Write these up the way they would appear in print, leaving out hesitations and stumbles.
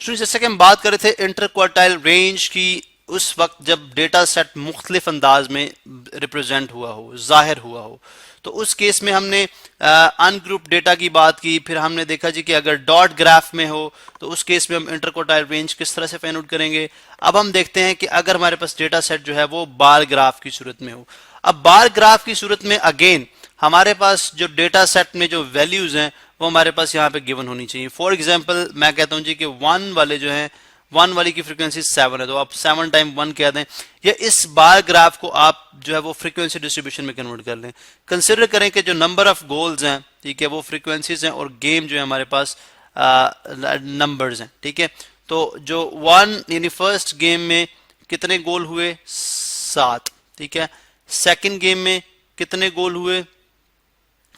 Students जैसे कि हम बात कर रहे थे इंटर क्वार्टाइल रेंज की, उस वक्त जब डेटा सेट मुख्तलिफ अंदाज में रिप्रेजेंट हुआ हो, जाहिर हुआ हो, तो उस केस में हमने अनग्रुप डेटा की बात की। फिर हमने देखा जी कि अगर डॉट ग्राफ में हो तो उस केस में हम इंटर क्वार्टाइल रेंज किस तरह से फाइंड आउट करेंगे। अब हम देखते हैं कि अगर हमारे पास डेटा सेट जो है वो बार ग्राफ की सूरत में हो। अब बार ग्राफ की सूरत में अगेन हमारे पास जो डेटा सेट में जो वैल्यूज हैं वो हमारे पास यहाँ पे गिवन होनी चाहिए। फॉर एग्जाम्पल मैं कहता हूँ जी कि 1 वाले जो हैं, 1 वाली की फ्रीक्वेंसी 7 है, तो आप 7 टाइम 1 कह दें, या इस बार ग्राफ को आप जो है वो फ्रीक्वेंसी डिस्ट्रीब्यूशन में कन्वर्ट कर लें। कंसिडर करें कि जो नंबर ऑफ गोल्स हैं, ठीक है, वो फ्रीक्वेंसीज हैं, और गेम जो है हमारे पास नंबर्स हैं, ठीक है। तो जो 1 यानी फर्स्ट गेम में कितने गोल हुए, 7, ठीक है। सेकंड गेम में कितने गोल हुए,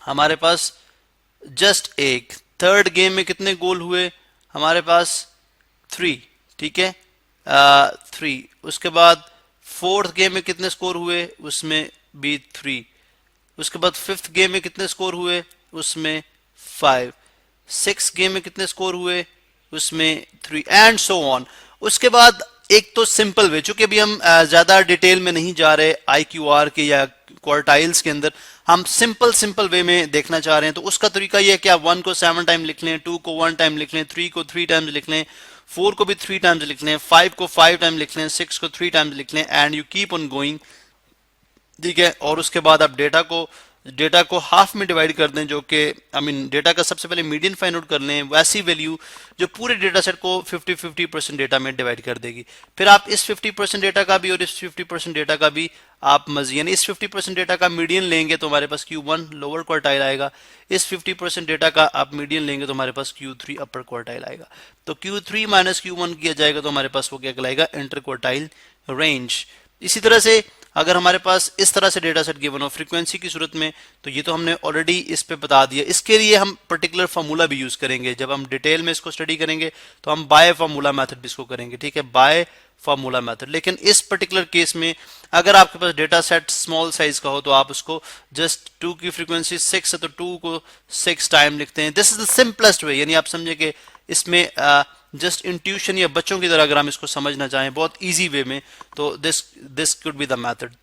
हमारे पास जस्ट 1। थर्ड गेम में कितने गोल हुए, हमारे पास 3, ठीक है, 3। उसके बाद फोर्थ गेम में कितने स्कोर हुए, उसमें भी 3। उसके बाद फिफ्थ गेम में कितने स्कोर हुए, उसमें 5। सिक्स गेम में कितने स्कोर हुए, उसमें 3, एंड सो ऑन। उसके बाद एक तो सिंपल वे, चूंकि अभी हम ज्यादा डिटेल में नहीं जा रहे IQR के या क्वार्टाइल्स के अंदर, हम सिंपल वे में देखना चाह रहे हैं, तो उसका तरीका यह है कि आप 1 को 7 टाइम लिख लें, 2 को 1 टाइम लिख लें, 3 को 3 टाइम्स लिख लें, 4 को भी 3 टाइम्स लिख लें, 5 को 5 टाइम लिख लें, 6 को 3 टाइम्स लिख लें, and you keep on going, ठीक है। और उसके बाद आप डेटा को हाफ में डिवाइड कर दें, जो कि डेटा का सबसे पहले मीडियन फाइंड आउट कर लें, वैसी वैल्यू जो पूरे डेटा सेट को 50-50% डेटा में डिवाइड कर देगी। फिर आप इस 50% डेटा का भी और इस 50% डेटा का भी आप यानी इस 50% डेटा का मीडियन लेंगे तो हमारे पास Q1 लोअर क्वार्टाइल आएगा, इस 50% डेटा का आप मीडियन लेंगे तो हमारे पास Q3 अपर क्वार्टाइल आएगा। तो Q3 माइनस Q1 किया जाएगा तो हमारे पास वो क्या कहलाएगा, इंटर क्वार्टाइल रेंज। इसी तरह से अगर हमारे पास इस तरह से डेटा सेट गिवन हो फ्रीक्वेंसी की सूरत में, तो ये तो हमने ऑलरेडी इस पे बता दिया। इसके लिए हम पर्टिकुलर फार्मूला भी यूज करेंगे, जब हम डिटेल में इसको स्टडी करेंगे तो हम बाय फार्मूला मेथड भी इसको करेंगे, ठीक है, बाय फार्मूला मेथड। लेकिन इस पर्टिकुलर केस में अगर आपके पास डेटा सेट स्मॉल साइज का हो तो आप उसको जस्ट 2 की फ्रीक्वेंसी 6 है तो 2 को 6 टाइम लिखते हैं। This is the simplest way, यानी आप समझे कि इसमें जस्ट इंट्यूशन या बच्चों की तरह अगर हम इसको समझना चाहें बहुत इजी वे में, तो this could be the method.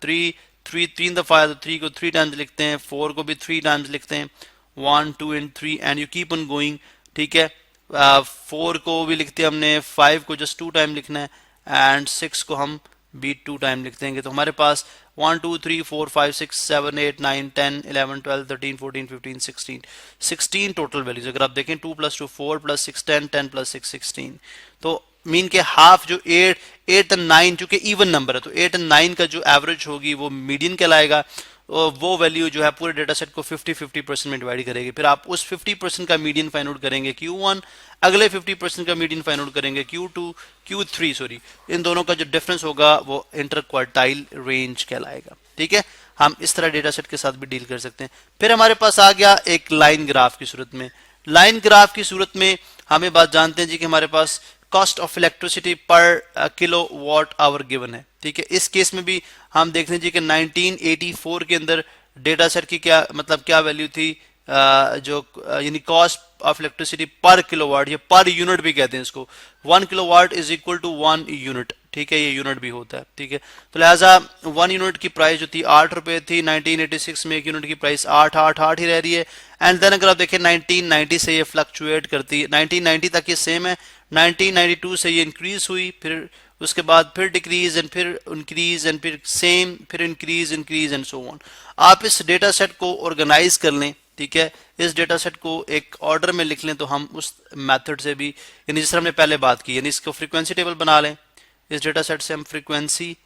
3 दफा है तो 3 को 3 टाइम्स लिखते हैं, 4 को भी 3 टाइम्स लिखते हैं, 1 2 and 3, and you keep on going, ठीक है। 4 को भी लिखते हैं हमने, 5 को जस्ट 2 टाइम लिखना है, एंड 6 को हम भी 2 टाइम लिख देंगे। तो हमारे पास 1 2 3 4 5 6 7 8 9 10 11 12 13 14 15 16 टोटल वैल्यूज। अगर आप देखें 2 + 2 4 + 6 10 10 + 6 16, तो मीन के हाफ जो 8 एंड 9 चूंकि इवन नंबर है तो 8 एंड 9 का जो एवरेज होगी वो मीडियन कहलाएगा। वो वैल्यू जो है पूरे डेटा सेट को 50-50% में डिवाइड करेगी। फिर आप उस 50% का मीडियन फाइंड आउट करेंगे Q1, अगले 50% का मीडियन फाइंड आउट करेंगे Q3 सॉरी, इन दोनों का जो डिफरेंस होगा वो इंटर क्वार्टाइल रेंज कहलाएगा, ठीक है। हम इस तरह डेटा सेट के साथ भी डील कर सकते हैं। फिर हमारे पास आ गया एक लाइन ग्राफ की सूरत में। लाइन ग्राफ की सूरत में हमें बात जानते हैं जी कि हमारे पास कॉस्ट ऑफ इलेक्ट्रिसिटी पर किलो वाट आवर गिवन है, ठीक है। इस केस में भी हम देखते हैं जी कि 1984 के अंदर डेटा सेट की क्या वैल्यू थी, जो यानी cost of electricity per kilowatt, या पर यूनिट भी कहते हैं इसको, 1 kilowatt is equal to 1 unit, ठीक है, ये यूनिट भी होता है, ठीक है। तो लिहाजा 1 यूनिट की प्राइस जो थी 8 रुपए थी, 1986 में 1 यूनिट की प्राइस 8 ही रह रही है। एंड देन अगर आप देखें 1990 से ये फ्लक्चुएट करती है, 1990 तक ये सेम है, 1992 से ये इंक्रीज हुई, फिर उसके बाद फिर डिक्रीज एंड फिर इंक्रीज एंड फिर सेम, फिर इंक्रीज एंड सो ऑन। आप इस डेटा सेट को ऑर्गेनाइज कर लें, ठीक है, इस डेटा सेट को एक ऑर्डर में लिख लें, तो हम उस मेथड से भी, यानी जिस तरह हमने पहले बात की, यानी इसको फ्रीक्वेंसी टेबल बना लें। इस डेटा सेट से हम फ्रीक्वेंसी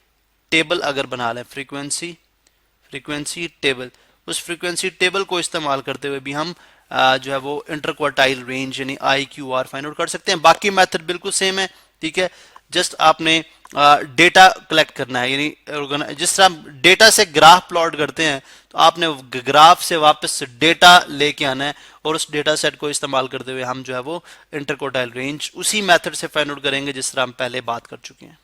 टेबल अगर बना लें, फ्रीक्वेंसी टेबल, उस फ्रीक्वेंसी टेबल को इस्तेमाल करते हुए भी हम जो है वो इंटर क्वार्टाइल रेंज यानी IQR फाइंड आउट कर सकते हैं। बाकी मेथड बिल्कुल सेम है, ठीक है। जस्ट आपने डेटा कलेक्ट करना है, यानी जिस तरह डेटा से ग्राफ प्लॉट करते हैं तो आपने ग्राफ से वापस डेटा लेके आना है, और उस डेटा सेट को इस्तेमाल करते हुए हम जो है वो इंटर क्वार्टाइल रेंज उसी मेथड से फाइंड आउट करेंगे जिस तरह हम पहले बात कर चुके हैं।